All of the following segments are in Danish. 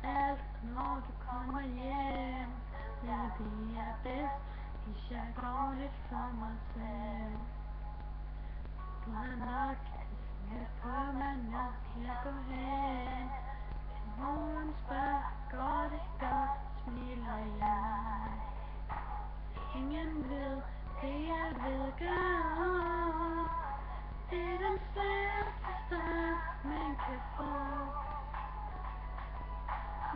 alt, når du kommer hjem. Ja, det er bedst, hvis jeg går lidt for mig selv. Du har nok lidt på mig, når jeg går hen. Morgen spørger, går det godt, smiler jeg. Ingen ved, det jeg ved godt. Det er den sværeste start, man kan få.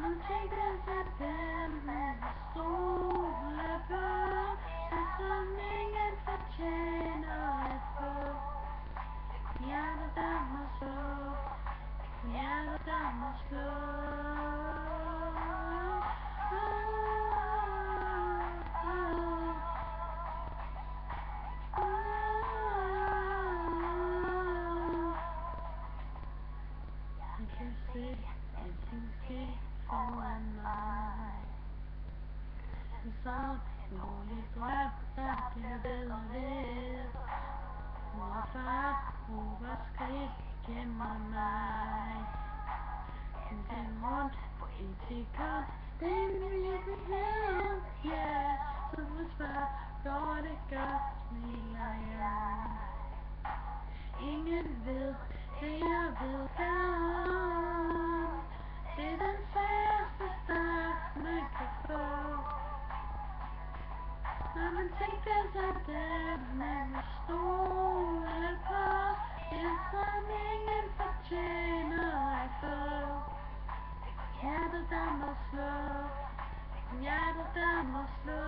Nu tænker jeg dem, man stole på. Det som ingen fortjener at få. Hjertet der må slå, hjertet der må slå. Jeg kan se alting ske foran mig. Som en rolig drøm, der bliver ved og ved. Mor og far råber skridt gemmer mig. Den rundt på et sekund, det er min virkelighed, yeah. Så du spørger, går det godt, smiler jeg. Ingen ved, det jeg ved godt. Det er den sværeste start, man kan få. Når man tænker sig dem, man må stole på. Det som ingen fortjener at få. Hjertet der må slå, hjertet der må slå.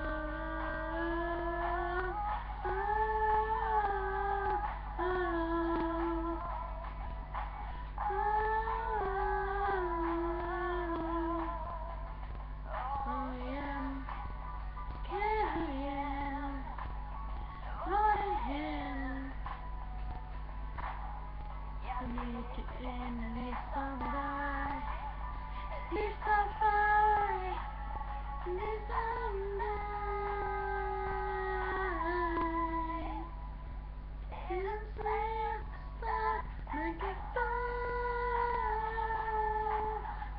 Ikke endelig som dig, lige så farlig, ligesom dig. Det er den sværeste start, man kan få.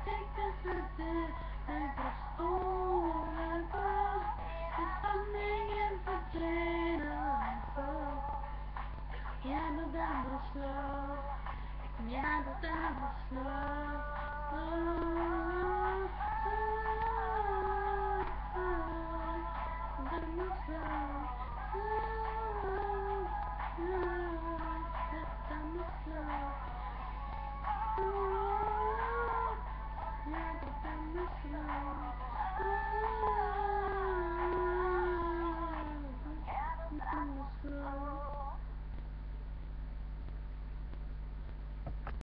Tænk dig så det, man kan stole på. Det som ingen fortjener at få. Hjertet der må slå, hjertet der må slå. Der må slå. Der må slå. Hjertet der må slå.